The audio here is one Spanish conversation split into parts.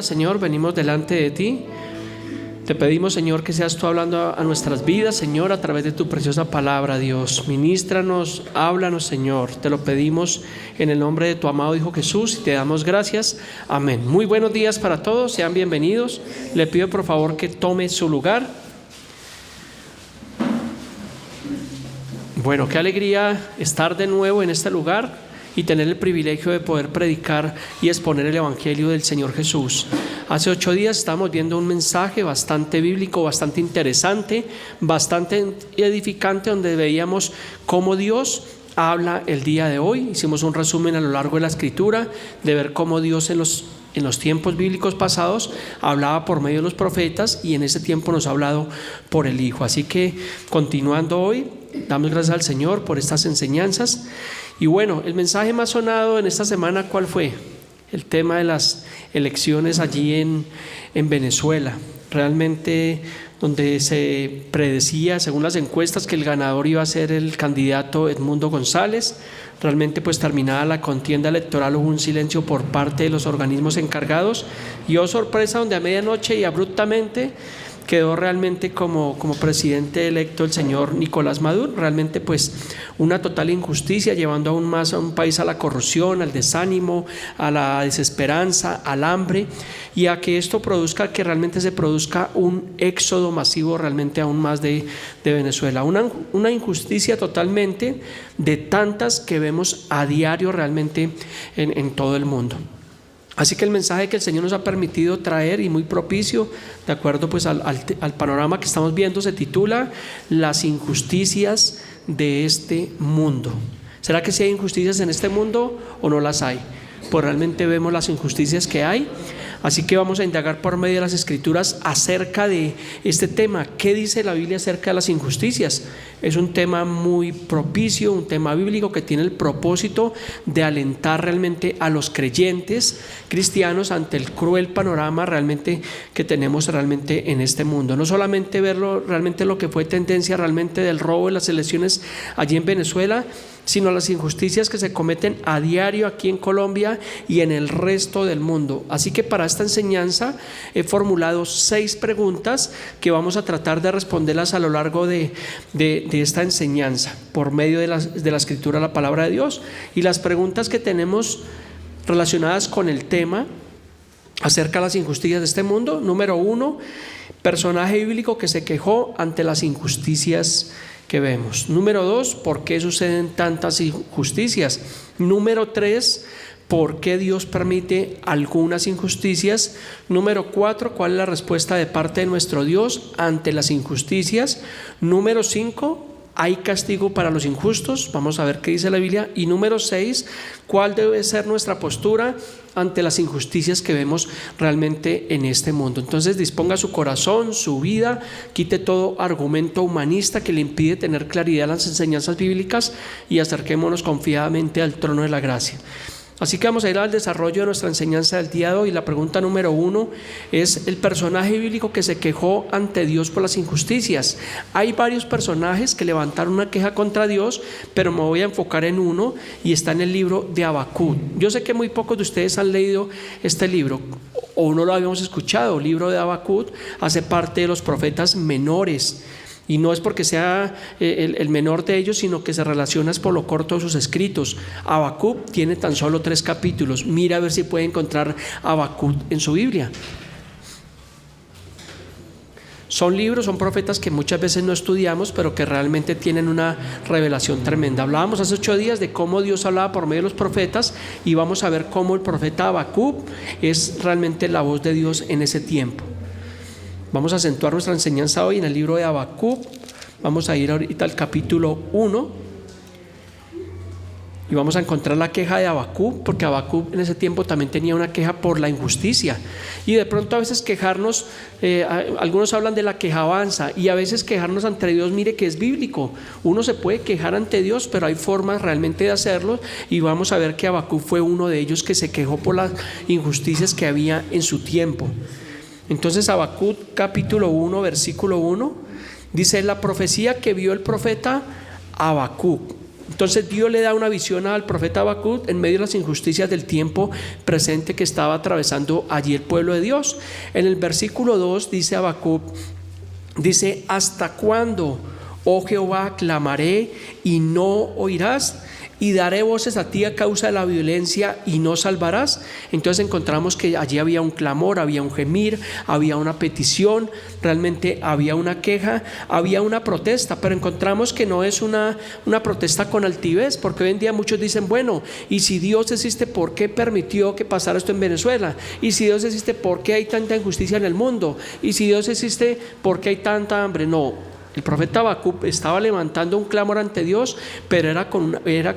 Señor, venimos delante de ti. Te pedimos, Señor, que seas tú hablando a nuestras vidas, Señor, a través de tu preciosa palabra, Dios. Ministranos, háblanos, Señor. Te lo pedimos en el nombre de tu amado Hijo Jesús y te damos gracias. Amén. Muy buenos días para todos, sean bienvenidos. Le pido por favor que tome su lugar. Bueno, qué alegría estar de nuevo en este lugar y tener el privilegio de poder predicar y exponer el Evangelio del Señor Jesús. Hace 8 días estamos viendo un mensaje bastante bíblico, bastante interesante, bastante edificante, donde veíamos cómo Dios habla el día de hoy. Hicimos un resumen a lo largo de la Escritura, de ver cómo Dios en los tiempos bíblicos pasados hablaba por medio de los profetas y en ese tiempo nos ha hablado por el Hijo. Así que continuando hoy, damos gracias al Señor por estas enseñanzas. Y bueno, el mensaje más sonado en esta semana, ¿cuál fue? El tema de las elecciones allí en Venezuela. Realmente donde se predecía, según las encuestas, que el ganador iba a ser el candidato Edmundo González. Realmente pues terminada la contienda electoral hubo un silencio por parte de los organismos encargados y oh sorpresa, donde a medianoche y abruptamente quedó realmente como presidente electo el señor Nicolás Maduro. Realmente pues una total injusticia, llevando aún más a un país a la corrupción, al desánimo, a la desesperanza, al hambre, y a que esto produzca, que realmente se produzca un éxodo masivo realmente aún más de Venezuela. Una injusticia totalmente de tantas que vemos a diario realmente en todo el mundo. Así que el mensaje que el Señor nos ha permitido traer y muy propicio, de acuerdo pues al panorama que estamos viendo, se titula Las injusticias de este mundo. ¿Será que sí hay injusticias en este mundo o no las hay? Pues realmente vemos las injusticias que hay. Así que vamos a indagar por medio de las Escrituras acerca de este tema. ¿Qué dice la Biblia acerca de las injusticias? Es un tema muy propicio, un tema bíblico que tiene el propósito de alentar realmente a los creyentes cristianos ante el cruel panorama realmente que tenemos realmente en este mundo. No solamente verlo realmente lo que fue tendencia realmente del robo de las elecciones allí en Venezuela, sino las injusticias que se cometen a diario aquí en Colombia y en el resto del mundo. Así que para esta enseñanza he formulado 6 preguntas que vamos a tratar de responderlas a lo largo de esta enseñanza por medio de la Escritura, la palabra de Dios. Y las preguntas que tenemos relacionadas con el tema acerca de las injusticias de este mundo: número 1, personaje bíblico que se quejó ante las injusticias que vemos. Número 2, ¿por qué suceden tantas injusticias? Número 3, ¿por qué Dios permite algunas injusticias? Número 4, ¿cuál es la respuesta de parte de nuestro Dios ante las injusticias? Número 5, ¿hay castigo para los injustos? Vamos a ver qué dice la Biblia. Y número 6, ¿cuál debe ser nuestra postura ante las injusticias que vemos realmente en este mundo? Entonces disponga su corazón, su vida, quite todo argumento humanista que le impide tener claridad en las enseñanzas bíblicas y acerquémonos confiadamente al trono de la gracia. Así que vamos a ir al desarrollo de nuestra enseñanza del día de hoy. La pregunta número 1 es el personaje bíblico que se quejó ante Dios por las injusticias. Hay varios personajes que levantaron una queja contra Dios, pero me voy a enfocar en uno y está en el libro de Habacuc. Yo sé que muy pocos de ustedes han leído este libro o no lo habíamos escuchado. El libro de Habacuc hace parte de los profetas menores. Y no es porque sea el menor de ellos, sino que se relaciona por lo corto de sus escritos. Habacuc tiene tan solo 3 capítulos. Mira a ver si puede encontrar Habacuc en su Biblia. Son libros, son profetas que muchas veces no estudiamos, pero que realmente tienen una revelación tremenda. Hablábamos hace 8 días de cómo Dios hablaba por medio de los profetas y vamos a ver cómo el profeta Habacuc es realmente la voz de Dios en ese tiempo. Vamos a acentuar nuestra enseñanza hoy en el libro de Habacuc. Vamos a ir ahorita al capítulo 1 y vamos a encontrar la queja de Habacuc, porque Habacuc en ese tiempo también tenía una queja por la injusticia. Y de pronto a veces quejarnos, algunos hablan de la quejabanza, y a veces quejarnos ante Dios, mire que es bíblico. Uno se puede quejar ante Dios, pero hay formas realmente de hacerlo, y vamos a ver que Habacuc fue uno de ellos que se quejó por las injusticias que había en su tiempo. Entonces Habacuc capítulo 1 versículo 1 dice: la profecía que vio el profeta Habacuc. Entonces Dios le da una visión al profeta Habacuc en medio de las injusticias del tiempo presente que estaba atravesando allí el pueblo de Dios. En el versículo 2 dice Habacuc, dice: ¿hasta cuándo, oh Jehová, clamaré y no oirás? Y daré voces a ti a causa de la violencia y no salvarás. Entonces encontramos que allí había un clamor, había un gemir, había una petición, realmente había una queja, había una protesta, pero encontramos que no es una protesta con altivez, porque hoy en día muchos dicen: bueno, y si Dios existe, ¿por qué permitió que pasara esto en Venezuela? Y si Dios existe, ¿por qué hay tanta injusticia en el mundo? Y si Dios existe, ¿por qué hay tanta hambre? No. El profeta Habacuc estaba levantando un clamor ante Dios, pero era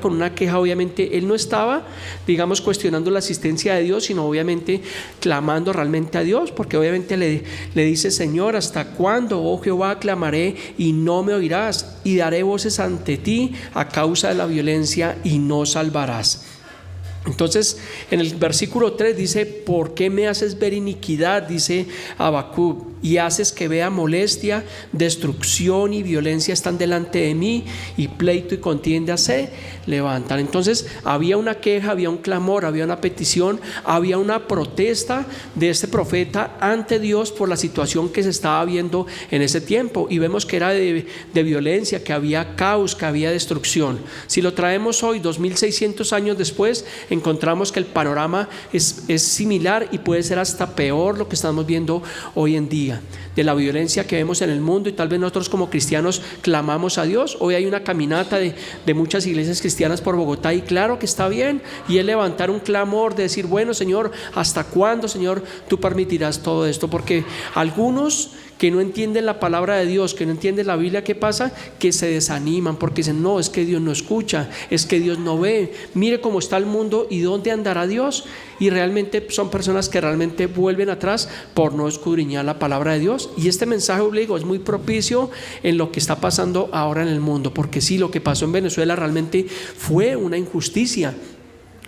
con una queja. Obviamente él no estaba, digamos, cuestionando la existencia de Dios, sino obviamente clamando realmente a Dios, porque obviamente le dice: Señor, ¿hasta cuándo, oh Jehová, clamaré y no me oirás? Y daré voces ante ti a causa de la violencia y no salvarás. Entonces en el versículo 3 dice: ¿por qué me haces ver iniquidad?, dice Habacuc, y haces que vea molestia, destrucción y violencia están delante de mí, y pleito y contienda se levantan. Entonces había una queja, había un clamor, había una petición, había una protesta de este profeta ante Dios por la situación que se estaba viendo en ese tiempo, y vemos que era de violencia, que había caos, que había destrucción. Si lo traemos hoy, 2600 años después, encontramos que el panorama es similar y puede ser hasta peor lo que estamos viendo hoy en día, de la violencia que vemos en el mundo. Y tal vez nosotros como cristianos clamamos a Dios. Hoy hay una caminata de muchas iglesias cristianas por Bogotá, y claro que está bien, y es levantar un clamor de decir: bueno, Señor, ¿hasta cuándo, Señor, tú permitirás todo esto? Porque algunos que no entienden la palabra de Dios, que no entienden la Biblia, ¿qué pasa? Que se desaniman porque dicen: no, es que Dios no escucha, es que Dios no ve, mire cómo está el mundo y dónde andará Dios. Y realmente son personas que realmente vuelven atrás por no escudriñar la palabra de Dios. Y este mensaje, obligo, es muy propicio en lo que está pasando ahora en el mundo, porque sí, lo que pasó en Venezuela realmente fue una injusticia,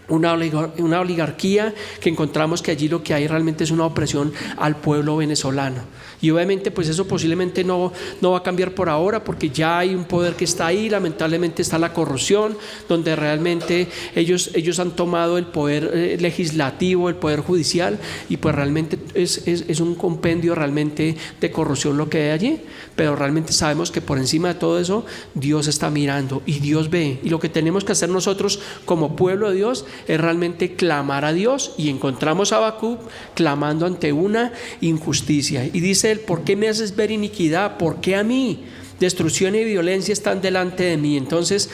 una oligarquía, que encontramos que allí lo que hay realmente es una opresión al pueblo venezolano. Y obviamente pues eso posiblemente no va a cambiar por ahora, porque ya hay un poder que está ahí. Lamentablemente está la corrupción, donde realmente ellos han tomado el poder legislativo, el poder judicial, y pues realmente es un compendio realmente de corrupción lo que hay allí. Pero realmente sabemos que por encima de todo eso Dios está mirando y Dios ve, y lo que tenemos que hacer nosotros como pueblo de Dios es realmente clamar a Dios. Y encontramos a Habacuc clamando ante una injusticia, y dice él: ¿por qué me haces ver iniquidad? ¿Por qué a mí? Destrucción y violencia están delante de mí. Entonces,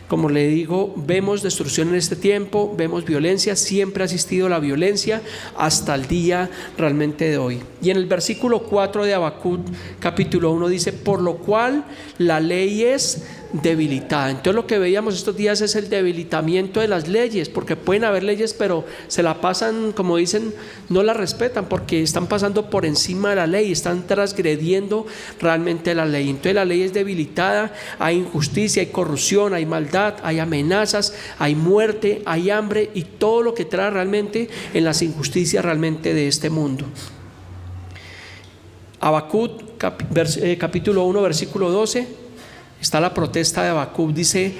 como le digo, vemos destrucción en este tiempo, vemos violencia, siempre ha existido la violencia hasta el día realmente de hoy. Y en el versículo 4 de Habacuc capítulo 1 dice: por lo cual la ley es debilitada. Entonces lo que veíamos estos días es el debilitamiento de las leyes, porque pueden haber leyes pero se la pasan, como dicen, no la respetan, porque están pasando por encima de la ley, están transgrediendo realmente la ley. Entonces la ley es debilitada, hay injusticia, hay corrupción, hay maldad, hay amenazas, hay muerte, hay hambre y todo lo que trae realmente en las injusticias realmente de este mundo. Habacuc capítulo 1 versículo 12 está la protesta de Habacuc. Dice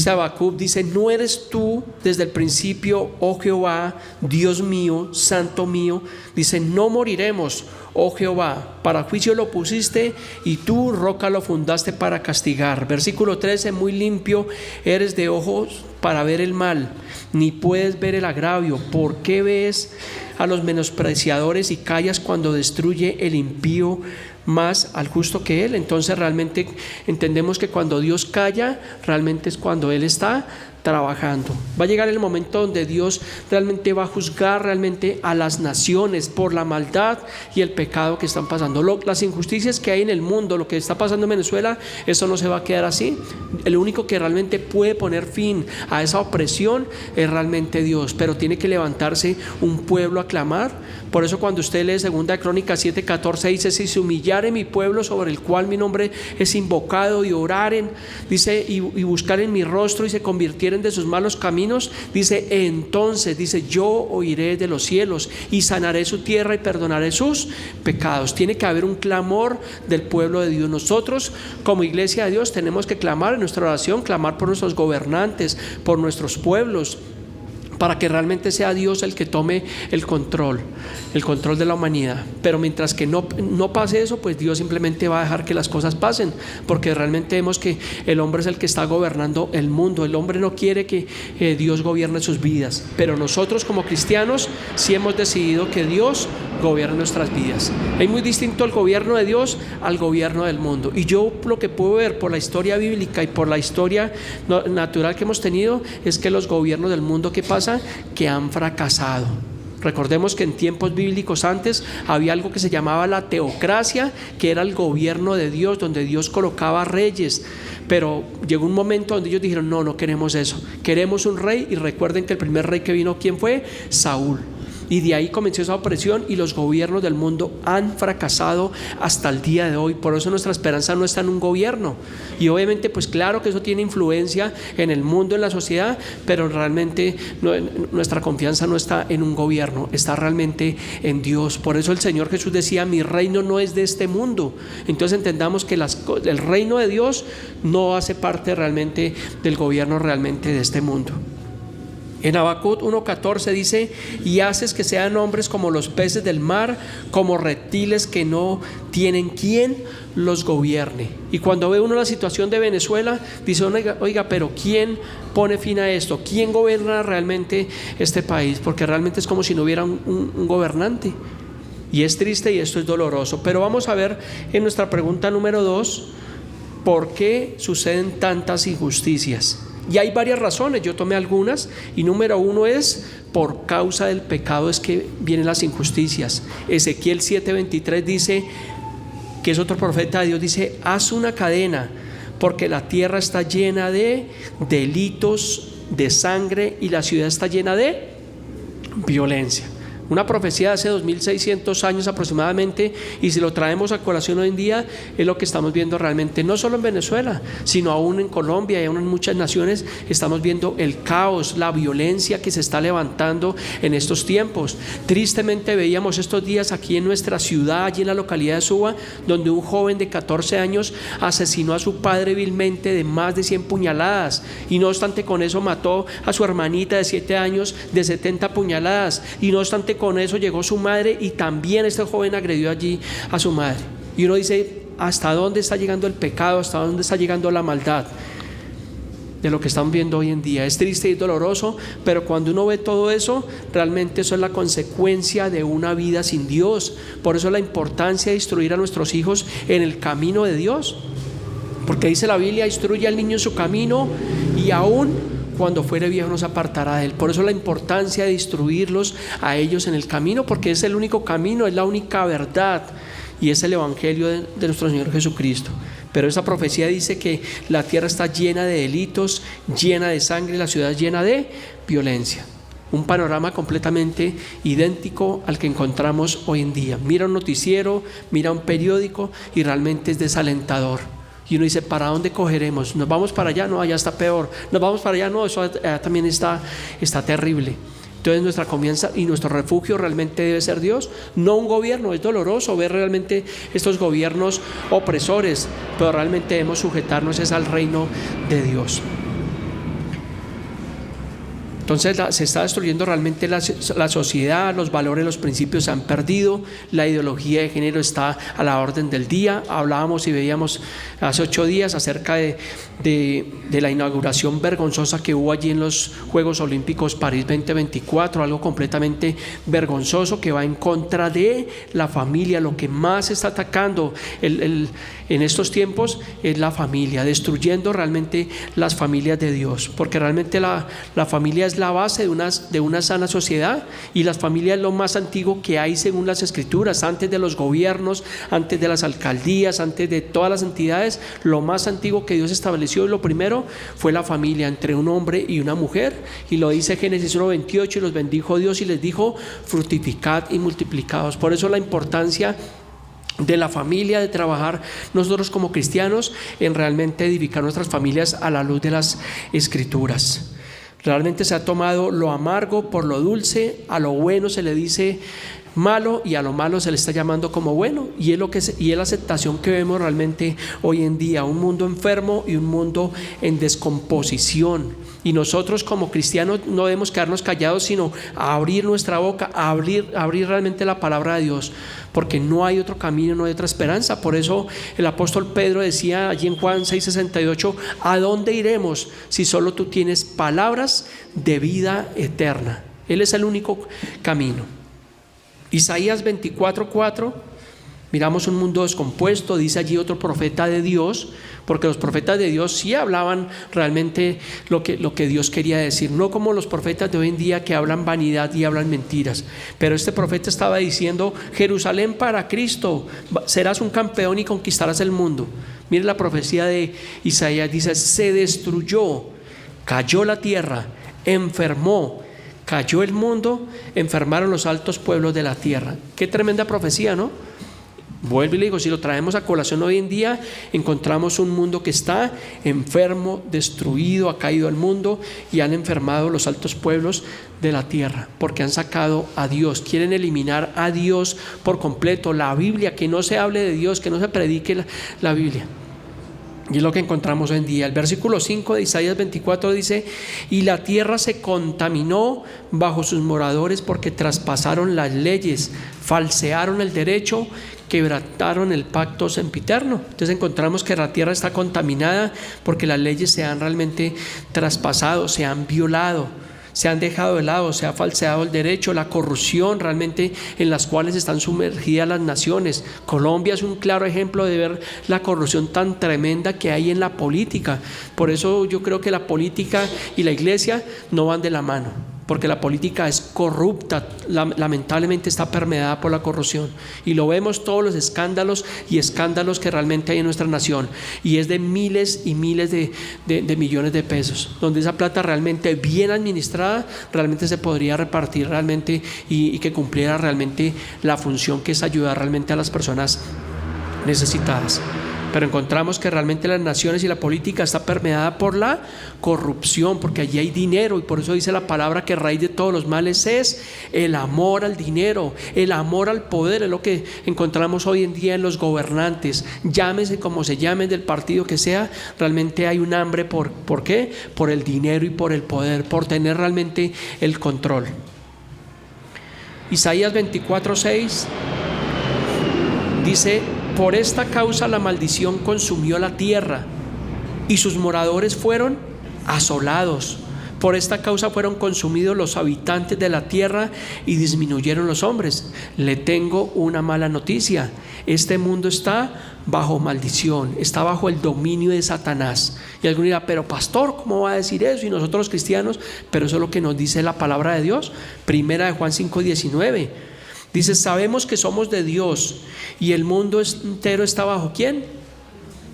Habacuc, dice: no eres tú desde el principio, oh Jehová, Dios mío, santo mío. Dice: no moriremos, oh Jehová, para juicio lo pusiste y tú, roca, lo fundaste para castigar. Versículo 13: muy limpio eres de ojos para ver el mal, ni puedes ver el agravio. ¿Por qué ves a los menospreciadores y callas cuando destruye el impío más al justo que él? Entonces realmente entendemos que cuando Dios calla, realmente es cuando Él está trabajando. Va a llegar el momento donde Dios realmente va a juzgar realmente a las naciones por la maldad y el pecado que están pasando. Las injusticias que hay en el mundo, lo que está pasando en Venezuela, eso no se va a quedar así. El único que realmente puede poner fin a esa opresión es realmente Dios, pero tiene que levantarse un pueblo a clamar. Por eso cuando usted lee 2 Crónicas 7:14 dice: si se humillare mi pueblo sobre el cual mi nombre es invocado, y oraren, dice, y buscaren mi rostro y se convirtieren volvieren de sus malos caminos, dice, entonces, dice, yo oiré de los cielos y sanaré su tierra y perdonaré sus pecados. Tiene que haber un clamor del pueblo de Dios. Nosotros como iglesia de Dios tenemos que clamar en nuestra oración, clamar por nuestros gobernantes, por nuestros pueblos, para que realmente sea Dios el que tome el control de la humanidad. Pero mientras que no pase eso, pues Dios simplemente va a dejar que las cosas pasen, porque realmente vemos que el hombre es el que está gobernando el mundo. El hombre no quiere que Dios gobierne sus vidas, pero nosotros como cristianos sí hemos decidido que Dios gobierne nuestras vidas. Es muy distinto el gobierno de Dios al gobierno del mundo, y yo lo que puedo ver por la historia bíblica y por la historia natural que hemos tenido es que los gobiernos del mundo, ¿qué pasa? Que han fracasado. Recordemos que en tiempos bíblicos antes había algo que se llamaba la teocracia, que era el gobierno de Dios, donde Dios colocaba reyes. Pero llegó un momento donde ellos dijeron, no queremos eso, queremos un rey. Y recuerden que el primer rey que vino, ¿quién fue? Saúl. Y de ahí comenzó esa opresión, y los gobiernos del mundo han fracasado hasta el día de hoy. Por eso nuestra esperanza no está en un gobierno. Y obviamente pues claro que eso tiene influencia en el mundo, en la sociedad, pero realmente nuestra confianza no está en un gobierno, está realmente en Dios. Por eso el Señor Jesús decía, mi reino no es de este mundo. Entonces entendamos que el reino de Dios no hace parte realmente del gobierno realmente de este mundo. En Habacuc 1:14 dice, y haces que sean hombres como los peces del mar, como reptiles que no tienen quien los gobierne. Y cuando ve uno la situación de Venezuela, dice, oiga, pero ¿quién pone fin a esto? ¿Quién gobierna realmente este país? Porque realmente es como si no hubiera un gobernante. Y es triste y esto es doloroso. Pero vamos a ver en nuestra pregunta número 2, ¿por qué suceden tantas injusticias? Y hay varias razones, yo tomé algunas, y número 1 es por causa del pecado es que vienen las injusticias. Ezequiel 7:23 dice, que es otro profeta de Dios, dice, haz una cadena, porque la tierra está llena de delitos, de sangre, y la ciudad está llena de violencia. Una profecía de hace 2600 años aproximadamente, y si lo traemos a colación hoy en día, es lo que estamos viendo realmente, no solo en Venezuela, sino aún en Colombia y aún en muchas naciones. Estamos viendo el caos, la violencia que se está levantando en estos tiempos. Tristemente veíamos estos días aquí en nuestra ciudad, allí en la localidad de Suba, donde un joven de 14 años asesinó a su padre vilmente de más de 100 puñaladas, y no obstante con eso mató a su hermanita de 7 años de 70 puñaladas, y no obstante con eso llegó su madre, y también este joven agredió allí a su madre. Y uno dice, ¿hasta dónde está llegando el pecado? ¿Hasta dónde está llegando la maldad de lo que estamos viendo hoy en día? Es triste y doloroso, pero cuando uno ve todo eso, realmente eso es la consecuencia de una vida sin Dios. Por eso la importancia de instruir a nuestros hijos en el camino de Dios, porque dice la Biblia, instruye al niño en su camino, y aún cuando fuere viejo no se apartará de él. Por eso la importancia de instruirlos a ellos en el camino, porque es el único camino, es la única verdad, y es el evangelio de nuestro Señor Jesucristo. Pero esa profecía dice que la tierra está llena de delitos, llena de sangre, la ciudad llena de violencia. Un panorama completamente idéntico al que encontramos hoy en día. Mira un noticiero, mira un periódico, y realmente es desalentador. Y uno dice, ¿para dónde cogeremos? ¿Nos vamos para allá? No, allá está peor. ¿Nos vamos para allá? No, eso allá también está terrible. Entonces nuestra confianza y nuestro refugio realmente debe ser Dios, no un gobierno. Es doloroso ver realmente estos gobiernos opresores, pero realmente debemos sujetarnos es al reino de Dios. Entonces se está destruyendo realmente la sociedad, los valores, los principios se han perdido, la ideología de género está a la orden del día. Hablábamos y veíamos hace 8 días acerca de la inauguración vergonzosa que hubo allí en los Juegos Olímpicos París 2024, algo completamente vergonzoso que va en contra de la familia. Lo que más está atacando en estos tiempos es la familia, destruyendo realmente las familias de Dios, porque realmente la familia es la base de una sana sociedad, y las familias es lo más antiguo que hay según las Escrituras. Antes de los gobiernos, antes de las alcaldías, antes de todas las entidades, lo más antiguo que Dios estableció, y lo primero fue la familia entre un hombre y una mujer, y lo dice Génesis 1:28, y los bendijo Dios y les dijo, fructificad y multiplicaos. Por eso la importancia de la familia, de trabajar nosotros como cristianos en realmente edificar nuestras familias a la luz de las Escrituras. Realmente se ha tomado lo amargo por lo dulce, a lo bueno se le dice malo y a lo malo se le está llamando como bueno, y es la aceptación que vemos realmente hoy en día, un mundo enfermo y un mundo en descomposición. Y nosotros como cristianos no debemos quedarnos callados, sino abrir nuestra boca, abrir realmente la palabra de Dios, porque no hay otro camino, no hay otra esperanza. Por eso el apóstol Pedro decía allí en Juan 6:68: ¿a dónde iremos si solo tú tienes palabras de vida eterna? Él es el único camino. Isaías 24:4, miramos un mundo descompuesto, dice allí otro profeta de Dios, porque los profetas de Dios sí hablaban realmente lo que Dios quería decir, no como los profetas de hoy en día que hablan vanidad y hablan mentiras. Pero este profeta estaba diciendo: Jerusalén para Cristo, serás un campeón y conquistarás el mundo. Mire la profecía de Isaías, dice: se destruyó, cayó la tierra, enfermó, cayó el mundo, enfermaron los altos pueblos de la tierra. Qué tremenda profecía, ¿no? Vuelvo y le digo, si lo traemos a colación hoy en día, encontramos un mundo que está enfermo, destruido, ha caído el mundo y han enfermado los altos pueblos de la tierra, porque han sacado a Dios, quieren eliminar a Dios por completo. La Biblia, que no se hable de Dios, que no se predique la Biblia. Y es lo que encontramos hoy en día. El versículo 5 de Isaías 24 dice: y la tierra se contaminó bajo sus moradores porque traspasaron las leyes, falsearon el derecho, quebrantaron el pacto sempiterno. Entonces encontramos que la tierra está contaminada porque las leyes se han realmente traspasado, se han violado, se han dejado de lado, se ha falseado el derecho, la corrupción realmente en las cuales están sumergidas las naciones. Colombia es un claro ejemplo de ver la corrupción tan tremenda que hay en la política. Por eso yo creo que la política y la iglesia no van de la mano, porque la política es corrupta, lamentablemente está permeada por la corrupción, y lo vemos todos los escándalos que realmente hay en nuestra nación, y es de miles y miles de millones de pesos, donde esa plata realmente bien administrada realmente se podría repartir realmente y que cumpliera realmente la función que es ayudar realmente a las personas necesitadas. Pero encontramos que realmente las naciones y la política está permeada por la corrupción, porque allí hay dinero, y por eso dice la palabra que raíz de todos los males es el amor al dinero, el amor al poder. Es lo que encontramos hoy en día en los gobernantes, llámese como se llamen, del partido que sea. Realmente hay un hambre ¿por qué? Por el dinero y por el poder, por tener realmente el control. Isaías 24:6 dice: por esta causa la maldición consumió la tierra y sus moradores fueron asolados. Por esta causa fueron consumidos los habitantes de la tierra y disminuyeron los hombres. Le tengo una mala noticia: este mundo está bajo maldición, está bajo el dominio de Satanás. Y alguno dirá: pero pastor, ¿cómo va a decir eso? Y nosotros los cristianos, pero eso es lo que nos dice la palabra de Dios. Primera de Juan 5:19 dice: sabemos que somos de Dios y el mundo entero está bajo ¿quién?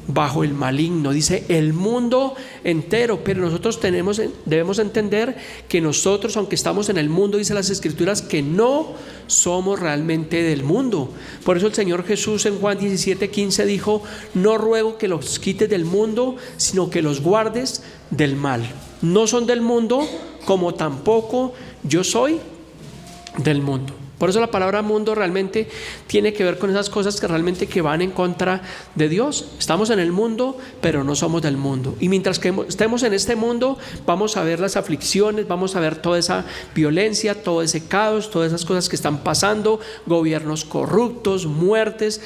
Bajo el maligno. Dice el mundo entero, pero nosotros debemos entender que nosotros, aunque estamos en el mundo, dice las Escrituras, que no somos realmente del mundo. Por eso el Señor Jesús en Juan 17:15 dijo: no ruego que los quites del mundo, sino que los guardes del mal. No son del mundo, como tampoco yo soy del mundo. Por eso la palabra mundo realmente tiene que ver con esas cosas que realmente que van en contra de Dios. Estamos en el mundo, pero no somos del mundo. Y mientras que estemos en este mundo, vamos a ver las aflicciones, vamos a ver toda esa violencia, todo ese caos, todas esas cosas que están pasando, gobiernos corruptos, muertes,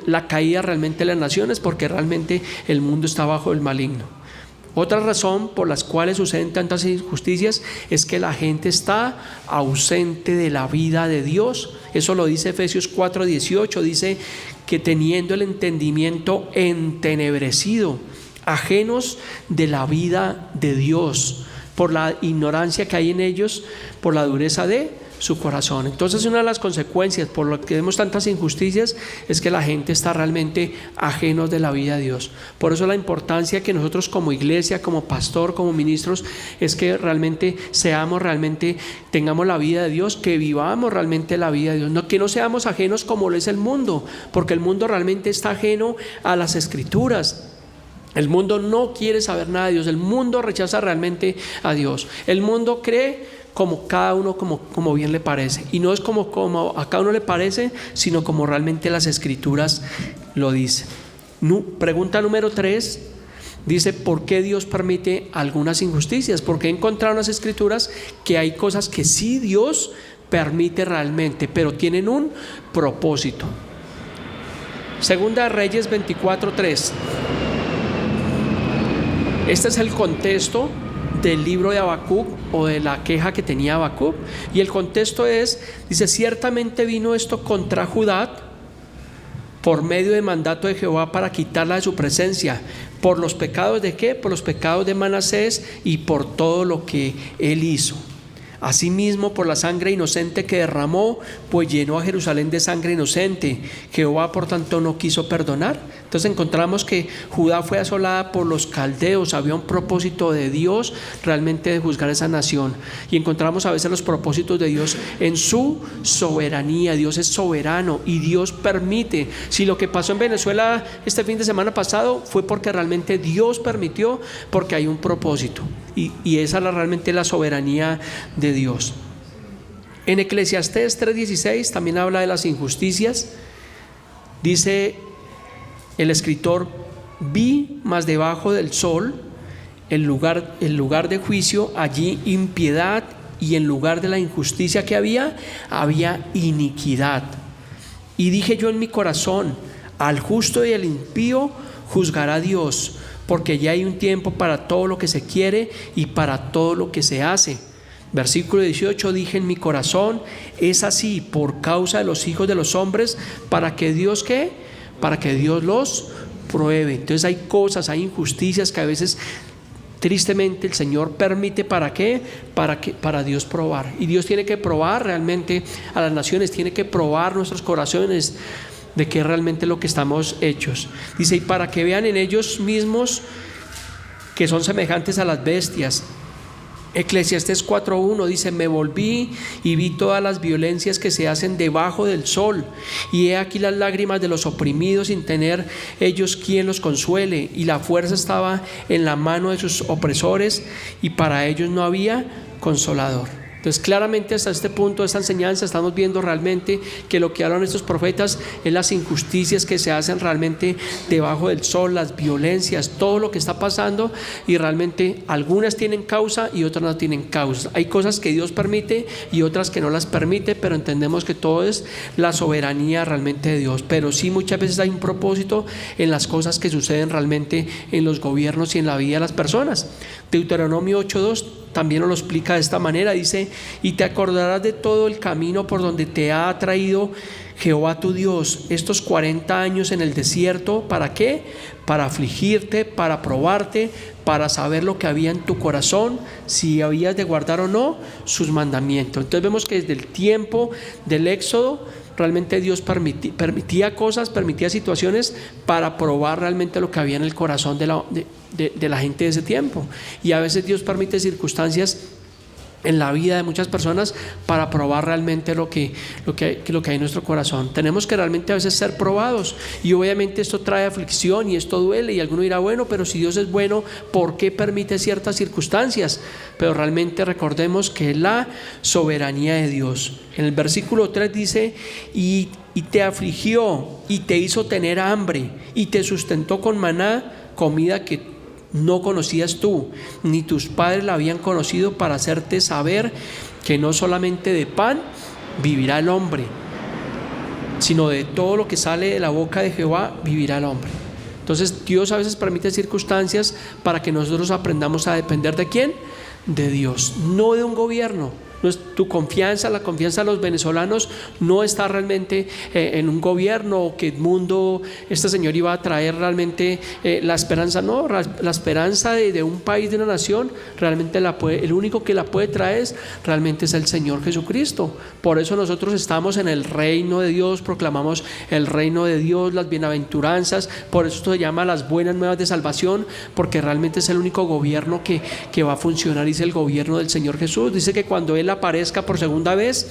la caída realmente de las naciones, porque realmente el mundo está bajo el maligno. Otra razón por las cuales suceden tantas injusticias es que la gente está ausente de la vida de Dios. Eso lo dice Efesios 4:18, dice que teniendo el entendimiento entenebrecido, ajenos de la vida de Dios, por la ignorancia que hay en ellos, por la dureza de su corazón. Entonces, una de las consecuencias por lo que vemos tantas injusticias es que la gente está realmente ajenos de la vida de Dios. Por eso la importancia que nosotros como iglesia, como pastor, como ministros, es que realmente tengamos la vida de Dios, que vivamos realmente la vida de Dios, que no seamos ajenos como lo es el mundo, porque el mundo realmente está ajeno a las Escrituras. El mundo no quiere saber nada de Dios, el mundo rechaza realmente a Dios. El mundo cree como cada uno como bien le parece, y no es como a cada uno le parece, sino como realmente las Escrituras lo dicen. Pregunta número 3 dice: ¿por qué Dios permite algunas injusticias? Porque he encontrado en las Escrituras que hay cosas que sí Dios permite realmente, pero tienen un propósito. Segunda de Reyes 24:3. Este es el contexto del libro de Habacuc, o de la queja que tenía Habacuc, y el contexto dice: ciertamente vino esto contra Judá por medio de mandato de Jehová para quitarla de su presencia. ¿Por los pecados de qué? Por los pecados de Manasés y por todo lo que él hizo. Asimismo, por la sangre inocente que derramó, pues llenó a Jerusalén de sangre inocente. Jehová, por tanto, no quiso perdonar. Entonces encontramos que Judá fue asolada por los caldeos. Había un propósito de Dios realmente de juzgar esa nación. Y encontramos a veces los propósitos de Dios en su soberanía. Dios es soberano y Dios permite. Si lo que pasó en Venezuela este fin de semana pasado fue porque realmente Dios permitió, porque hay un propósito. Y esa es realmente la soberanía de Dios. En Eclesiastés 3:16 también habla de las injusticias. Dice el escritor: vi más debajo del sol el lugar de juicio, allí impiedad, y en lugar de la injusticia que había iniquidad. Y dije yo en mi corazón: al justo y al impío juzgará Dios, porque ya hay un tiempo para todo lo que se quiere y para todo lo que se hace. Versículo 18: dije en mi corazón: es así por causa de los hijos de los hombres, para que Dios ¿qué? Para que Dios los pruebe. Entonces hay cosas, hay injusticias que a veces tristemente el Señor permite. ¿Para qué? Para Dios probar. Y Dios tiene que probar realmente a las naciones, tiene que probar nuestros corazones de qué es realmente lo que estamos hechos. Dice: y para que vean en ellos mismos que son semejantes a las bestias. Eclesiastés 4:1 dice: me volví y vi todas las violencias que se hacen debajo del sol, y he aquí las lágrimas de los oprimidos sin tener ellos quien los consuele, y la fuerza estaba en la mano de sus opresores, y para ellos no había consolador. Entonces claramente hasta este punto de esta enseñanza estamos viendo realmente que lo que hablan estos profetas es las injusticias que se hacen realmente debajo del sol, las violencias, todo lo que está pasando, y realmente algunas tienen causa y otras no tienen causa. Hay cosas que Dios permite y otras que no las permite, pero entendemos que todo es la soberanía realmente de Dios. Pero sí, muchas veces hay un propósito en las cosas que suceden realmente en los gobiernos y en la vida de las personas. Deuteronomio 8:2 también nos lo explica de esta manera. Dice: y te acordarás de todo el camino por donde te ha traído Jehová tu Dios estos 40 años en el desierto. ¿Para qué? Para afligirte, para probarte, para saber lo que había en tu corazón, si habías de guardar o no sus mandamientos. Entonces vemos que desde el tiempo del Éxodo realmente Dios permitía cosas, permitía situaciones para probar realmente lo que había en el corazón de la gente de ese tiempo. Y a veces Dios permite circunstancias en la vida de muchas personas para probar realmente lo que hay en nuestro corazón. Tenemos que realmente a veces ser probados, y obviamente esto trae aflicción y esto duele, y alguno dirá: bueno, pero si Dios es bueno, ¿por qué permite ciertas circunstancias? Pero realmente recordemos que es la soberanía de Dios. En el versículo 3 dice: y te afligió y te hizo tener hambre y te sustentó con maná, comida que no conocías tú, ni tus padres la habían conocido, para hacerte saber que no solamente de pan vivirá el hombre, sino de todo lo que sale de la boca de Jehová vivirá el hombre. Entonces Dios a veces permite circunstancias para que nosotros aprendamos a depender ¿de quién? De Dios, no de un gobierno. No es tu confianza, la confianza de los venezolanos no está realmente en un gobierno, o que el mundo, este señor iba a traer realmente la esperanza. No, la esperanza de un país, de una nación, realmente el único que la puede traer realmente es el Señor Jesucristo. Por eso nosotros estamos en el reino de Dios, proclamamos el reino de Dios, las bienaventuranzas. Por eso esto se llama las buenas nuevas de salvación, porque realmente es el único gobierno que va a funcionar, y es el gobierno del Señor Jesús. Dice que cuando Él aparezca por segunda vez,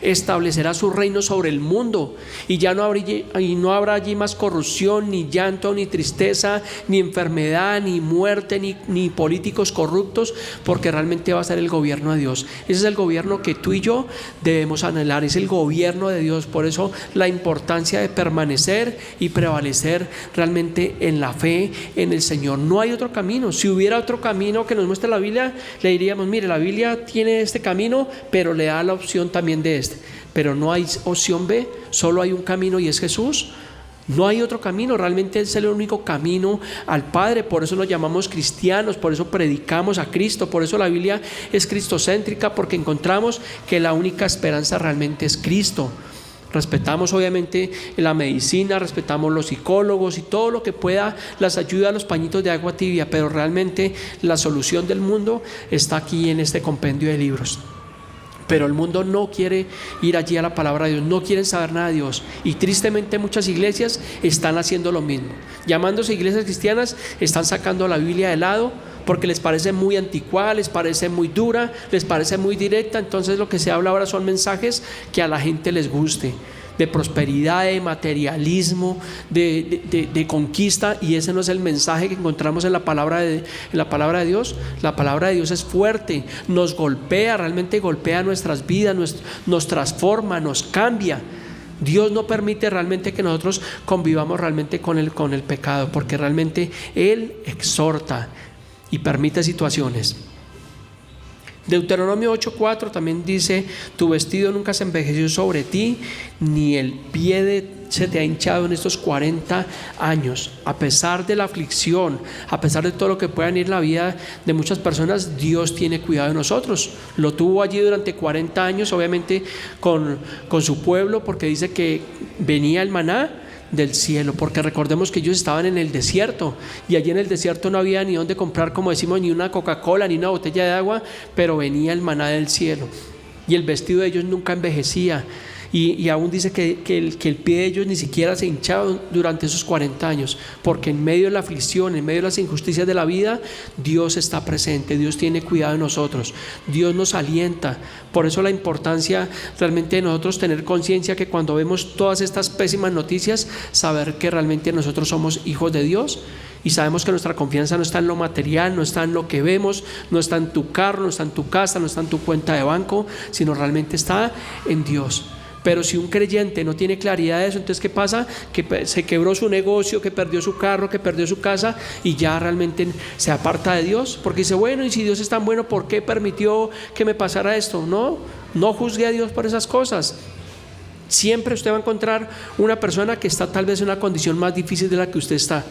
Establecerá su reino sobre el mundo y ya no habrá allí más corrupción, ni llanto, ni tristeza, ni enfermedad, ni muerte, ni políticos corruptos, porque realmente va a ser el gobierno de Dios. Ese es el gobierno que tú y yo debemos anhelar, es el gobierno de Dios. Por eso la importancia de permanecer y prevalecer realmente en la fe en el Señor. No hay otro camino. Si hubiera otro camino que nos muestre la Biblia, le diríamos: mire, la Biblia tiene este camino, pero le da la opción también de este. Pero no hay opción B, solo hay un camino y es Jesús. No hay otro camino, realmente es el único camino al Padre. Por eso nos llamamos cristianos, por eso predicamos a Cristo, por eso la Biblia es cristocéntrica, porque encontramos que la única esperanza realmente es Cristo. Respetamos obviamente la medicina, respetamos los psicólogos y todo lo que pueda, las ayuda a los pañitos de agua tibia, pero realmente la solución del mundo está aquí en este compendio de libros. Pero el mundo no quiere ir allí a la palabra de Dios, no quieren saber nada de Dios, y tristemente muchas iglesias están haciendo lo mismo. Llamándose iglesias cristianas, están sacando la Biblia de lado porque les parece muy anticuada, les parece muy dura, les parece muy directa. Entonces lo que se habla ahora son mensajes que a la gente les guste, de prosperidad, de materialismo, de conquista, y ese no es el mensaje que encontramos en la palabra de Dios. La palabra de Dios es fuerte, nos golpea, realmente golpea nuestras vidas, nos transforma, nos cambia. Dios no permite realmente que nosotros convivamos realmente con el pecado, porque realmente Él exhorta y permite situaciones. Deuteronomio 8:4 también dice: tu vestido nunca se envejeció sobre ti, ni el pie se te ha hinchado en estos 40 años. A pesar de la aflicción, a pesar de todo lo que pueda venir en la vida de muchas personas, Dios tiene cuidado de nosotros. Lo tuvo allí durante 40 años, obviamente con su pueblo, porque dice que venía el maná del cielo, porque recordemos que ellos estaban en el desierto, y allí en el desierto no había ni dónde comprar, como decimos, ni una Coca-Cola ni una botella de agua, pero venía el maná del cielo, y el vestido de ellos nunca envejecía, y aún dice que el pie de ellos ni siquiera se hinchaba durante esos 40 años, porque en medio de la aflicción, en medio de las injusticias de la vida, Dios está presente, Dios tiene cuidado de nosotros, Dios nos alienta. Por eso la importancia realmente de nosotros tener conciencia que cuando vemos todas estas pésimas noticias, saber que realmente nosotros somos hijos de Dios, y sabemos que nuestra confianza no está en lo material, no está en lo que vemos, no está en tu carro, no está en tu casa, no está en tu cuenta de banco, sino realmente está en Dios. Pero si un creyente no tiene claridad de eso, entonces ¿qué pasa? Que se quebró su negocio, que perdió su carro, que perdió su casa, y ya realmente se aparta de Dios, porque dice: bueno, y si Dios es tan bueno, ¿por qué permitió que me pasara esto? No juzgue a Dios por esas cosas. Siempre usted va a encontrar una persona que está tal vez en una condición más difícil de la que usted está.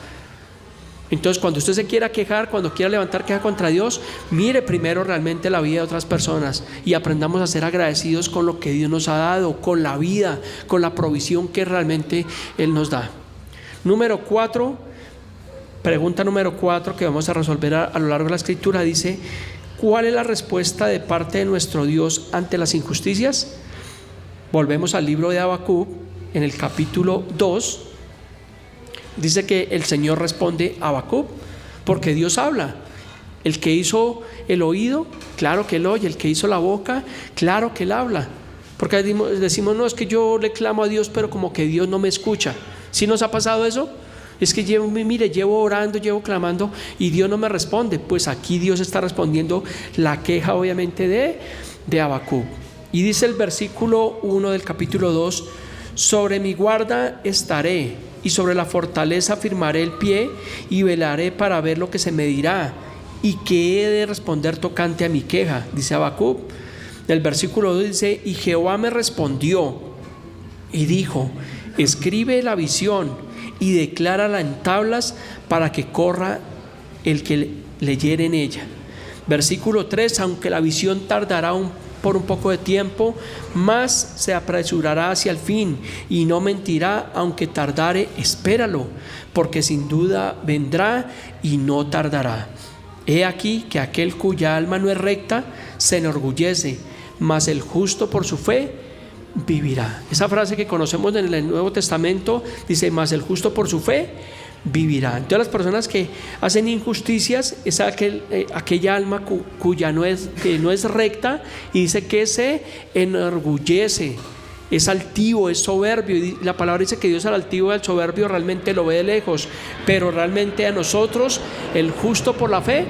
Entonces, cuando usted se quiera quejar, cuando quiera levantar queja contra Dios, mire primero realmente la vida de otras personas y aprendamos a ser agradecidos con lo que Dios nos ha dado, con la vida, con la provisión que realmente Él nos da. Pregunta número 4 que vamos a resolver a lo largo de la Escritura, dice: ¿cuál es la respuesta de parte de nuestro Dios ante las injusticias? Volvemos al libro de Habacuc, en el capítulo 2. Dice que el Señor responde a Habacuc, porque Dios habla. El que hizo el oído, claro que Él oye. El que hizo la boca, claro que Él habla. Porque decimos: no, es que yo le clamo a Dios, pero como que Dios no me escucha. ¿Sí nos ha pasado eso? Es que llevo orando, llevo clamando y Dios no me responde. Pues aquí Dios está respondiendo la queja, obviamente, de Habacuc. Y dice el versículo 1 del capítulo 2: sobre mi guarda estaré, y sobre la fortaleza firmaré el pie, y velaré para ver lo que se me dirá, y qué he de responder tocante a mi queja, dice Habacuc. El versículo 2 dice: y Jehová me respondió y dijo: escribe la visión y declárala en tablas, para que corra el que leyere en ella. Versículo 3: aunque la visión tardará por un poco de tiempo, más se apresurará hacia el fin, y no mentirá, aunque tardare, espéralo, porque sin duda vendrá y no tardará. He aquí que aquel cuya alma no es recta se enorgullece, mas el justo por su fe vivirá. Esa frase que conocemos en el Nuevo Testamento dice: mas el justo por su fe vivirá. Entonces las personas que hacen injusticias es aquella alma que no es recta, y dice que se enorgullece, es altivo, es soberbio, y la palabra dice que Dios al altivo y al soberbio realmente lo ve de lejos, pero realmente a nosotros el justo por la fe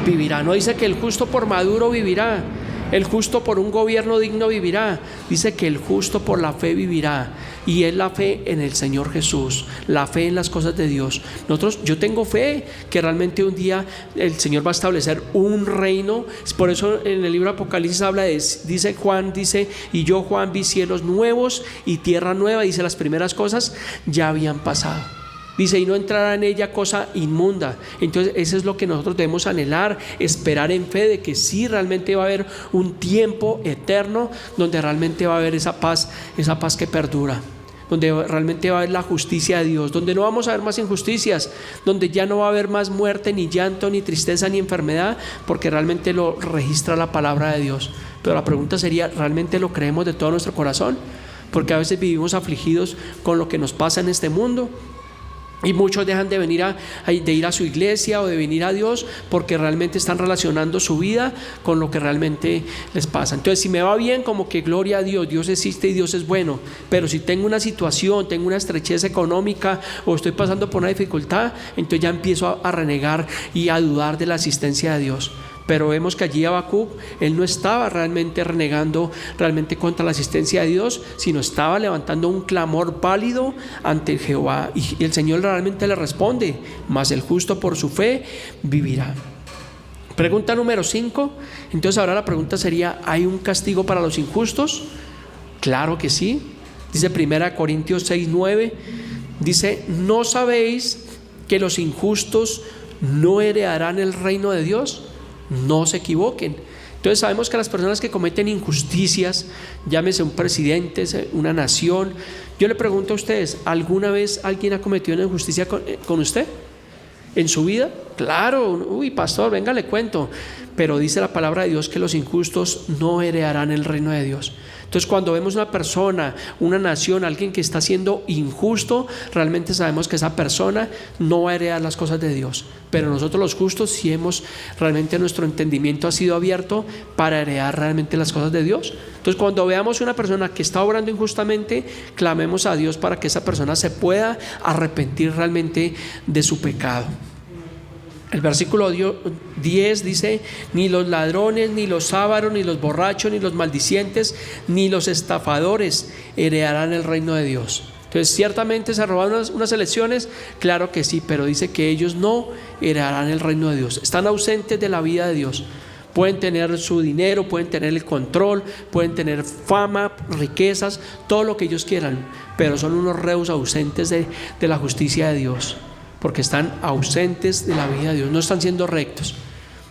vivirá. No dice que el justo por Maduro vivirá, el justo por un gobierno digno vivirá, dice que el justo por la fe vivirá, y es la fe en el Señor Jesús, la fe en las cosas de Dios. Yo tengo fe que realmente un día el Señor va a establecer un reino. Por eso en el libro de Apocalipsis habla dice Juan, y yo, Juan, vi cielos nuevos y tierra nueva, dice, las primeras cosas ya habían pasado. Dice, y no entrará en ella cosa inmunda. Entonces eso es lo que nosotros debemos anhelar, esperar en fe de que sí realmente va a haber un tiempo eterno donde realmente va a haber esa paz que perdura, donde realmente va a haber la justicia de Dios, donde no vamos a ver más injusticias, donde ya no va a haber más muerte, ni llanto, ni tristeza, ni enfermedad, porque realmente lo registra la palabra de Dios. Pero la pregunta sería, ¿realmente lo creemos de todo nuestro corazón? Porque a veces vivimos afligidos con lo que nos pasa en este mundo, y muchos dejan de ir a su iglesia o de venir a Dios porque realmente están relacionando su vida con lo que realmente les pasa. Entonces, si me va bien, como que gloria a Dios, Dios existe y Dios es bueno. Pero si tengo una situación, tengo una estrechez económica o estoy pasando por una dificultad, entonces ya empiezo a renegar y a dudar de la asistencia de Dios. Pero vemos que allí Habacuc, él no estaba realmente renegando realmente contra la asistencia de Dios, sino estaba levantando un clamor válido ante Jehová, y el Señor realmente le responde, mas el justo por su fe vivirá. Pregunta número 5. Entonces ahora la pregunta sería, ¿hay un castigo para los injustos? Claro que sí. Dice 1 Corintios 6:9, dice, ¿no sabéis que los injustos no heredarán el reino de Dios? No se equivoquen. Entonces sabemos que las personas que cometen injusticias, llámese un presidente, una nación, yo le pregunto a ustedes, ¿alguna vez alguien ha cometido una injusticia con usted en su vida? Claro, uy pastor, venga le cuento. Pero dice la palabra de Dios que los injustos no heredarán el reino de Dios. Entonces cuando vemos una persona, una nación, alguien que está siendo injusto, realmente sabemos que esa persona no va a heredar las cosas de Dios. Pero nosotros los justos sí realmente nuestro entendimiento ha sido abierto para heredar realmente las cosas de Dios. Entonces cuando veamos una persona que está obrando injustamente, clamemos a Dios para que esa persona se pueda arrepentir realmente de su pecado. El versículo 10 dice, ni los ladrones, ni los ávaros, ni los borrachos, ni los maldicientes, ni los estafadores heredarán el reino de Dios. Entonces ciertamente se robaron unas elecciones, claro que sí, pero dice que ellos no heredarán el reino de Dios. Están ausentes de la vida de Dios. Pueden tener su dinero, pueden tener el control, pueden tener fama, riquezas, todo lo que ellos quieran, pero son unos reos ausentes de la justicia de Dios, porque están ausentes de la vida de Dios, no están siendo rectos.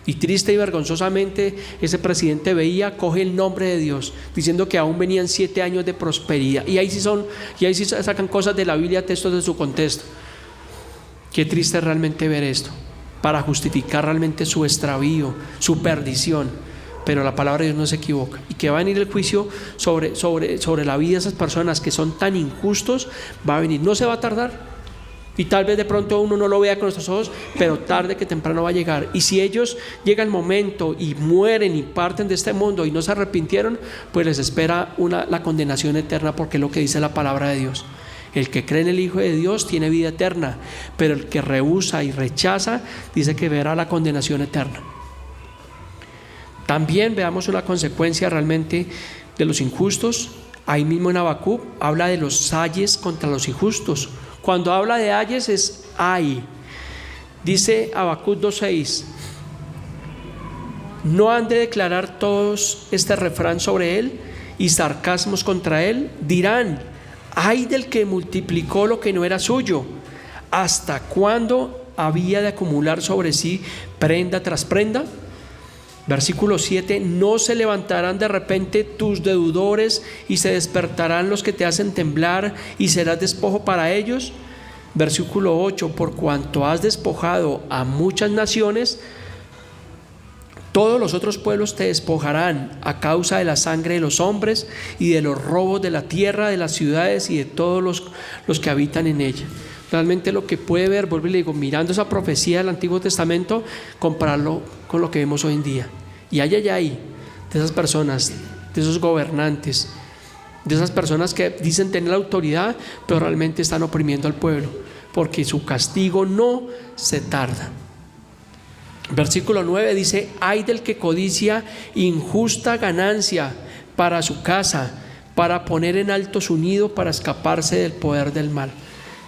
Y triste y vergonzosamente ese presidente coge el nombre de Dios, diciendo que aún venían 7 años de prosperidad, y ahí sí sacan cosas de la Biblia, textos de su contexto. Qué triste realmente ver esto, para justificar realmente su extravío, su perdición. Pero la palabra de Dios no se equivoca, y que va a venir el juicio sobre la vida de esas personas que son tan injustos. Va a venir, no se va a tardar. Y tal vez de pronto uno no lo vea con nuestros ojos, pero tarde que temprano va a llegar. Y si ellos llega el momento y mueren y parten de este mundo y no se arrepintieron, pues les espera la condenación eterna, porque es lo que dice la palabra de Dios. El que cree en el Hijo de Dios tiene vida eterna, pero el que rehúsa y rechaza dice que verá la condenación eterna. También veamos una consecuencia realmente de los injustos. Ahí mismo en Habacuc habla de los sayes contra los injustos. Cuando habla de ayes es ay. Dice Habacuc 2:6, ¿no han de declarar todos este refrán sobre él y sarcasmos contra él? Dirán, ay del que multiplicó lo que no era suyo, ¿hasta cuándo había de acumular sobre sí prenda tras prenda? Versículo 7, no se levantarán de repente tus deudores y se despertarán los que te hacen temblar y serás despojo para ellos. Versículo 8, por cuanto has despojado a muchas naciones, todos los otros pueblos te despojarán a causa de la sangre de los hombres y de los robos de la tierra, de las ciudades y de todos los que habitan en ella. realmente lo que puede ver, vuelvo y le digo, mirando esa profecía del Antiguo Testamento, compararlo con lo que vemos hoy en día. Y hay de esas personas, de esos gobernantes, de esas personas que dicen tener la autoridad, pero realmente están oprimiendo al pueblo, porque su castigo no se tarda. Versículo 9 dice: ay del que codicia injusta ganancia para su casa, para poner en alto su nido, para escaparse del poder del mal.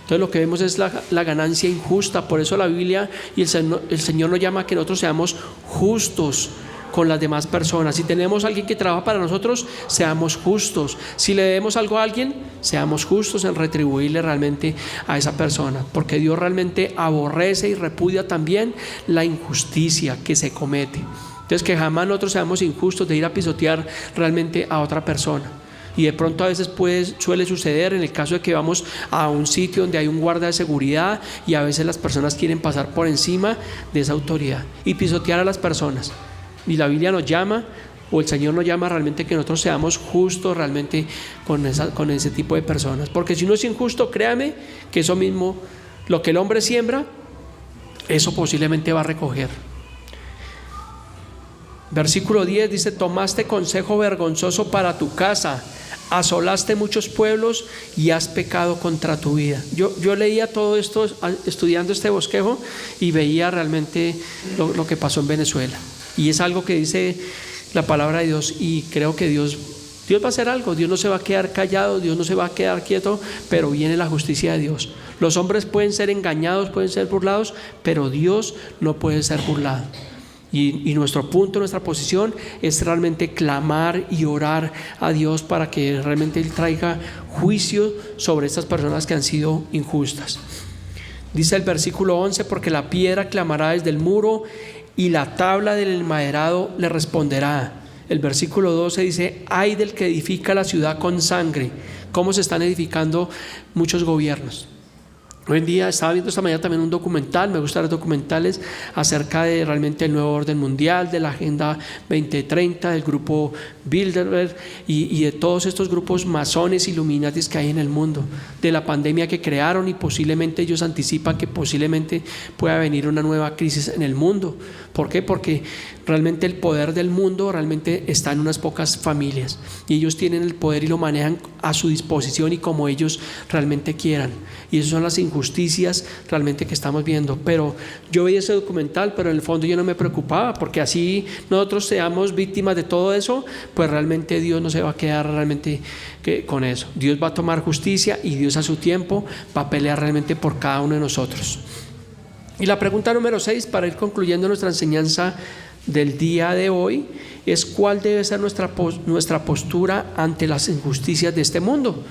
Entonces lo que vemos es la ganancia injusta. Por eso la Biblia y el Señor nos llama a que nosotros seamos justos con las demás personas. Si tenemos a alguien que trabaja para nosotros, seamos justos. Si le debemos algo a alguien, seamos justos en retribuirle realmente a esa persona, porque Dios realmente aborrece y repudia también la injusticia que se comete. Entonces, que jamás nosotros seamos injustos de ir a pisotear realmente a otra persona. Y de pronto a veces suele suceder en el caso de que vamos a un sitio donde hay un guarda de seguridad, y a veces las personas quieren pasar por encima de esa autoridad y pisotear a las personas. Y la Biblia nos llama, o el Señor nos llama realmente que nosotros seamos justos realmente con ese tipo de personas. Porque si uno es injusto, créame que eso mismo, lo que el hombre siembra, eso posiblemente va a recoger. Versículo 10 dice: tomaste consejo vergonzoso para tu casa, asolaste muchos pueblos y has pecado contra tu vida. Yo leía todo esto estudiando este bosquejo y veía realmente lo que pasó en Venezuela. Y es algo que dice la palabra de Dios, y creo que Dios va a hacer algo. Dios no se va a quedar callado, Dios no se va a quedar quieto, pero viene la justicia de Dios. Los hombres pueden ser engañados, pueden ser burlados, pero Dios no puede ser burlado. Y nuestro punto, nuestra posición es realmente clamar y orar a Dios para que realmente Él traiga juicio sobre estas personas que han sido injustas. Dice el versículo 11: porque la piedra clamará desde el muro y la tabla del maderado le responderá. El versículo 12 dice: ay del que edifica la ciudad con sangre. ¿Cómo se están edificando muchos gobiernos? Hoy en día estaba viendo esta mañana también un documental, me gustan los documentales acerca de realmente el nuevo orden mundial, de la Agenda 2030, del grupo Bilderberg y de todos estos grupos masones, Illuminatis que hay en el mundo, de la pandemia que crearon, y posiblemente ellos anticipan que posiblemente pueda venir una nueva crisis en el mundo. ¿Por qué? Porque realmente el poder del mundo realmente está en unas pocas familias, y ellos tienen el poder y lo manejan a su disposición y como ellos realmente quieran, y esas son las injusticias realmente que estamos viendo. Pero yo vi ese documental, pero en el fondo yo no me preocupaba, porque así nosotros seamos víctimas de todo eso, pues realmente Dios no se va a quedar realmente con eso. Dios va a tomar justicia, y Dios a su tiempo va a pelear realmente por cada uno de nosotros. Y la pregunta número 6, para ir concluyendo nuestra enseñanza del día de hoy, es: ¿cuál debe ser nuestra postura ante las injusticias de este mundo?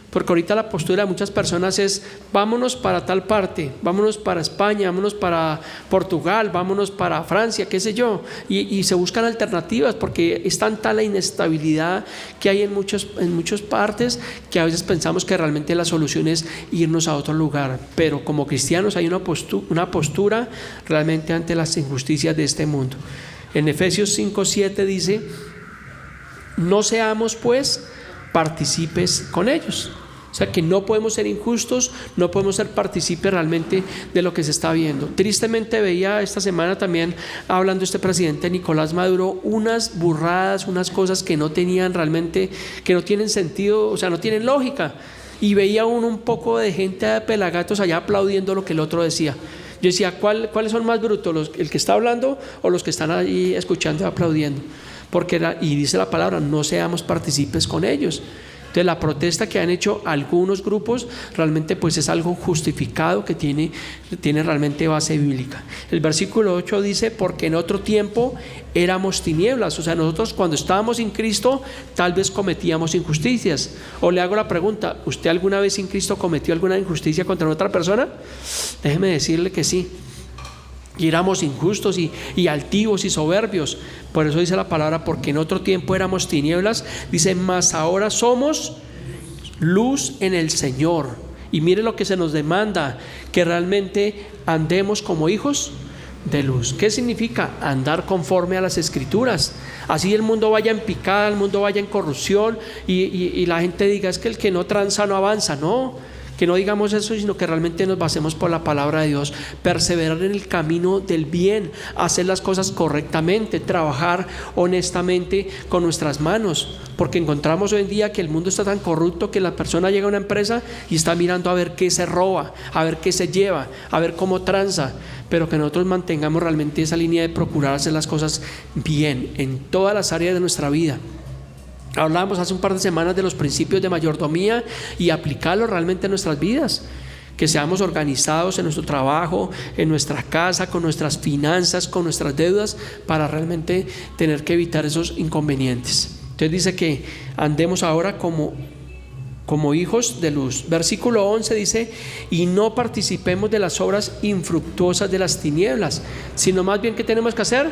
Porque ahorita la postura de muchas personas es: vámonos para tal parte, vámonos para España, vámonos para Portugal, vámonos para Francia, qué sé yo, y se buscan alternativas, porque es tanta la inestabilidad que hay en muchas partes, que a veces pensamos que realmente la solución es irnos a otro lugar. Pero como cristianos hay una postura realmente ante las injusticias de este mundo. En Efesios 5:7 dice: no seamos pues partícipes con ellos. O sea que no podemos ser injustos, no podemos ser partícipes realmente de lo que se está viendo. Tristemente veía esta semana también, hablando este presidente Nicolás Maduro, unas burradas, unas cosas que no tenían realmente, que no tienen sentido, o sea, no tienen lógica. Y veía un poco de gente de pelagatos allá aplaudiendo lo que el otro decía. Yo decía: ¿cuáles son más brutos? ¿El que está hablando o los que están ahí escuchando y aplaudiendo? Y dice la palabra: no seamos partícipes con ellos. Entonces la protesta que han hecho algunos grupos realmente pues es algo justificado, que tiene realmente base bíblica. El versículo 8 dice: porque en otro tiempo éramos tinieblas. O sea, nosotros cuando estábamos sin Cristo tal vez cometíamos injusticias. O le hago la pregunta: ¿usted alguna vez sin Cristo cometió alguna injusticia contra otra persona? Déjeme decirle que sí. Y éramos injustos y altivos y soberbios. Por eso dice la palabra: porque en otro tiempo éramos tinieblas, dice, mas ahora somos luz en el Señor. Y mire lo que se nos demanda: que realmente andemos como hijos de luz. ¿Qué significa? Andar conforme a las Escrituras. Así el mundo vaya en picada, el mundo vaya en corrupción, y la gente diga: es que el que no tranza no avanza. No, Que no digamos eso, sino que realmente nos basemos por la palabra de Dios. Perseverar en el camino del bien, hacer las cosas correctamente, trabajar honestamente con nuestras manos. Porque encontramos hoy en día que el mundo está tan corrupto que la persona llega a una empresa y está mirando a ver qué se roba, a ver qué se lleva, a ver cómo tranza. Pero que nosotros mantengamos realmente esa línea de procurar hacer las cosas bien en todas las áreas de nuestra vida. Hablábamos hace un par de semanas de los principios de mayordomía y aplicarlos realmente en nuestras vidas. Que seamos organizados en nuestro trabajo, en nuestra casa, con nuestras finanzas, con nuestras deudas, para realmente tener que evitar esos inconvenientes. Entonces dice que andemos ahora como hijos de luz. Versículo 11 dice: y no participemos de las obras infructuosas de las tinieblas, sino más bien, ¿qué tenemos que hacer?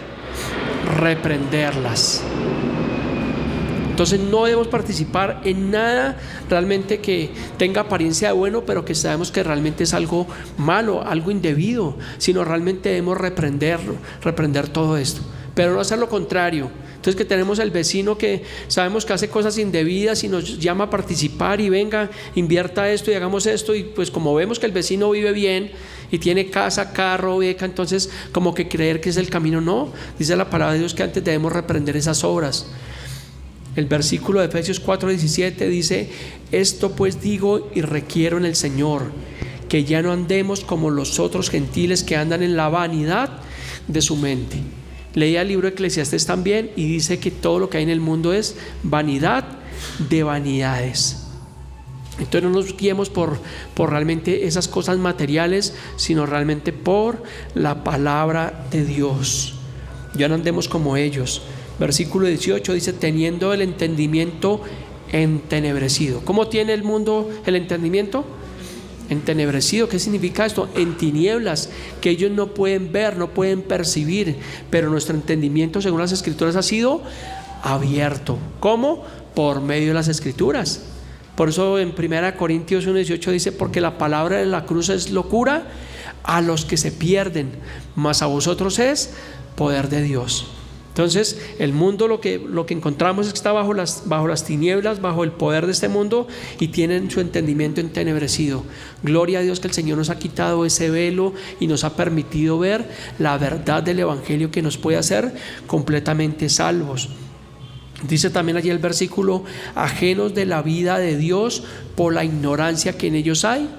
Reprenderlas. Entonces no debemos participar en nada realmente que tenga apariencia de bueno, pero que sabemos que realmente es algo malo, algo indebido, sino realmente debemos reprender todo esto, pero no hacer lo contrario. Entonces, que tenemos el vecino que sabemos que hace cosas indebidas y nos llama a participar y venga, invierta esto y hagamos esto, y pues como vemos que el vecino vive bien y tiene casa, carro, beca, entonces como que creer que es el camino. No, dice la palabra de Dios que antes debemos reprender esas obras. El versículo de Efesios 4:17 dice: esto pues digo y requiero en el Señor, que ya no andemos como los otros gentiles que andan en la vanidad de su mente. Leía el libro de Eclesiastés también y dice que todo lo que hay en el mundo es vanidad de vanidades. Entonces no nos guiemos por realmente esas cosas materiales, sino realmente por la palabra de Dios. Ya no andemos como ellos. Versículo 18 dice: teniendo el entendimiento entenebrecido. ¿Cómo tiene el mundo el entendimiento? Entenebrecido. ¿Qué significa esto? En tinieblas, que ellos no pueden ver, no pueden percibir, pero nuestro entendimiento, según las Escrituras, ha sido abierto. ¿Cómo? Por medio de las Escrituras. Por eso en 1 Corintios 1:18 dice: porque la palabra de la cruz es locura a los que se pierden, mas a vosotros es poder de Dios. Entonces el mundo lo que encontramos es que está bajo las tinieblas, bajo el poder de este mundo, y tienen su entendimiento entenebrecido. Gloria a Dios que el Señor nos ha quitado ese velo y nos ha permitido ver la verdad del Evangelio, que nos puede hacer completamente salvos. Dice también allí el versículo: ajenos de la vida de Dios por la ignorancia que en ellos hay.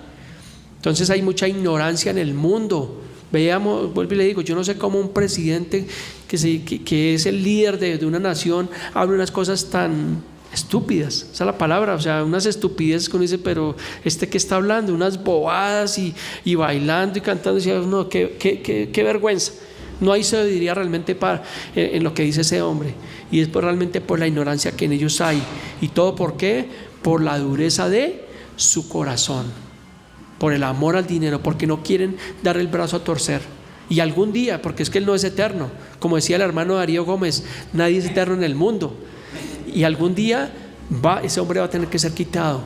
Entonces hay mucha ignorancia en el mundo. Veamos, vuelvo y le digo, yo no sé cómo un presidente que es el líder de una nación habla unas cosas tan estúpidas. Esa es la palabra, o sea, unas estupideces que uno dice, pero ¿qué está hablando? Unas bobadas y bailando y cantando. Y decía, no, qué vergüenza. No hay sabiduría realmente en lo que dice ese hombre. Y es realmente por la ignorancia que en ellos hay. ¿Y todo por qué? Por la dureza de su corazón. Por el amor al dinero, porque no quieren dar el brazo a torcer. Y algún día, porque es que Él no es eterno, como decía el hermano Darío Gómez, nadie es eterno en el mundo, y algún día ese hombre va a tener que ser quitado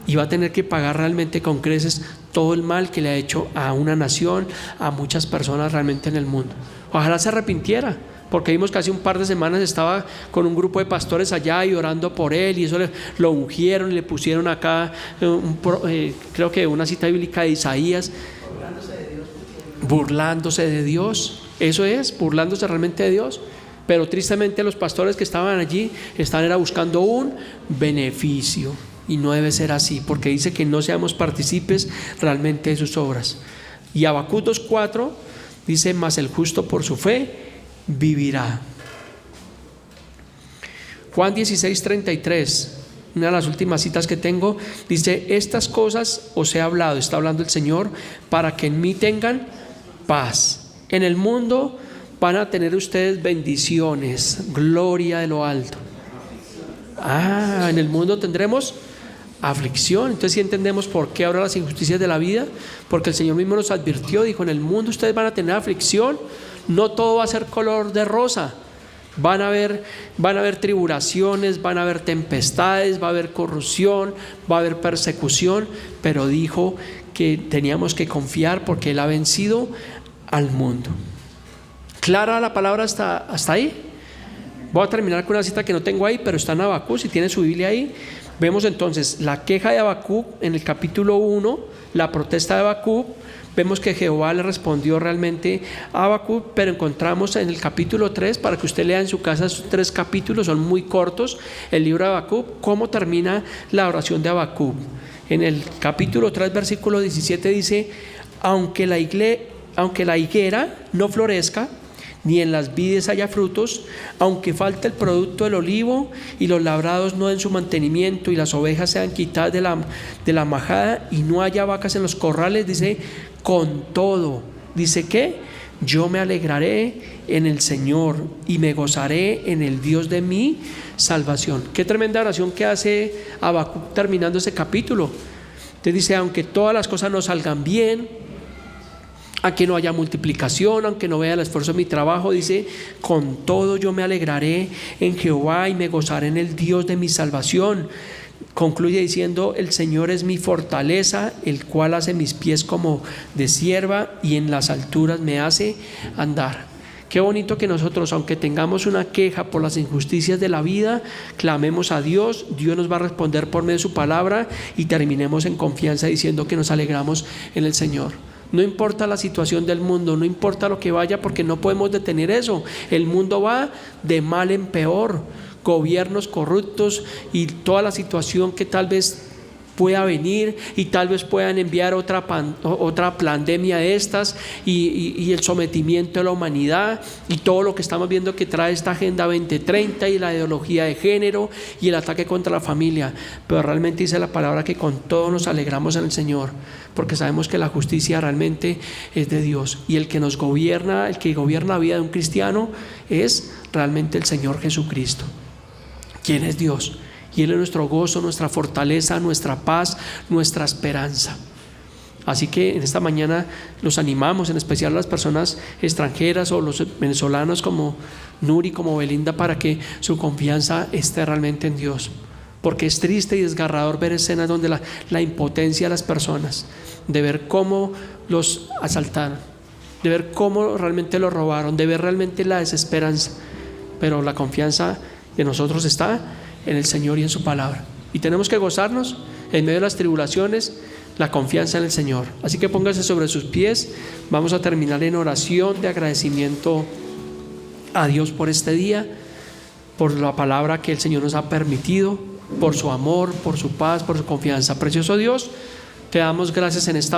y va a tener que pagar realmente con creces todo el mal que le ha hecho a una nación, a muchas personas realmente en el mundo. Ojalá se arrepintiera, porque vimos que hace un par de semanas estaba con un grupo de pastores allá y orando por él, y eso lo ungieron y le pusieron acá creo que una cita bíblica de Isaías, burlándose de Dios. Eso es, burlándose realmente de Dios. Pero tristemente los pastores que estaban allí era buscando un beneficio, y no debe ser así, porque dice que no seamos partícipes realmente de sus obras. Y Habacuc 2:4 dice: mas el justo por su fe vivirá. Juan 16:33, una de las últimas citas que tengo, dice: estas cosas os he hablado, está hablando el Señor, para que en mí tengan paz. En el mundo van a tener ustedes bendiciones, gloria de lo alto. En el mundo tendremos aflicción. Entonces sí entendemos por qué ahora las injusticias de la vida, porque el Señor mismo nos advirtió, dijo: en el mundo ustedes van a tener aflicción. No todo va a ser color de rosa. Van a haber tribulaciones, van a haber tempestades, va a haber corrupción, va a haber persecución, pero dijo que teníamos que confiar porque Él ha vencido al mundo. ¿Clara la palabra hasta ahí? Voy a terminar con una cita que no tengo ahí, pero está en Habacuc. Si tiene su Biblia ahí, Vemos entonces la queja de Habacuc en el capítulo 1, la protesta de Habacuc. Vemos que Jehová le respondió realmente a Habacuc, pero encontramos en el capítulo 3, para que usted lea en su casa esos 3 capítulos, son muy cortos, el libro de Habacuc, cómo termina la oración de Habacuc. En el capítulo 3, versículo 17 dice: aunque la higuera no florezca, ni en las vides haya frutos, aunque falte el producto del olivo y los labrados no den su mantenimiento y las ovejas sean quitadas de la majada y no haya vacas en los corrales, dice, con todo, dice que yo me alegraré en el Señor y me gozaré en el Dios de mi salvación. Qué tremenda oración que hace Habacuc terminando ese capítulo. Entonces dice: aunque todas las cosas no salgan bien, aunque no haya multiplicación, aunque no vea el esfuerzo de mi trabajo, dice, con todo yo me alegraré en Jehová y me gozaré en el Dios de mi salvación. Concluye diciendo: el Señor es mi fortaleza, el cual hace mis pies como de sierva y en las alturas me hace andar. Qué bonito que nosotros, aunque tengamos una queja por las injusticias de la vida, clamemos a Dios, Dios nos va a responder por medio de su palabra y terminemos en confianza diciendo que nos alegramos en el Señor. No importa la situación del mundo, no importa lo que vaya, porque no podemos detener eso. El mundo va de mal en peor, gobiernos corruptos y toda la situación que tal vez pueda venir, y tal vez puedan enviar otra pandemia de estas y el sometimiento de la humanidad y todo lo que estamos viendo que trae esta Agenda 2030 y la ideología de género y el ataque contra la familia. Pero realmente dice la palabra que con todo nos alegramos en el Señor, porque sabemos que la justicia realmente es de Dios, y el que nos gobierna, el que gobierna la vida de un cristiano es realmente el Señor Jesucristo, quien es Dios. Y Él es nuestro gozo, nuestra fortaleza, nuestra paz, nuestra esperanza. Así que en esta mañana los animamos, en especial a las personas extranjeras o los venezolanos como Nuri, como Belinda, para que su confianza esté realmente en Dios. Porque es triste y desgarrador ver escenas donde la impotencia de las personas, de ver cómo los asaltaron, de ver cómo realmente los robaron, de ver realmente la desesperanza. Pero la confianza de nosotros está en el Señor y en su palabra, y tenemos que gozarnos en medio de las tribulaciones, la confianza en el Señor. Así que póngase sobre sus pies. Vamos a terminar en oración de agradecimiento a Dios por este día, por la palabra que el Señor nos ha permitido, por su amor, por su paz, por su confianza. Precioso Dios, te damos gracias en esta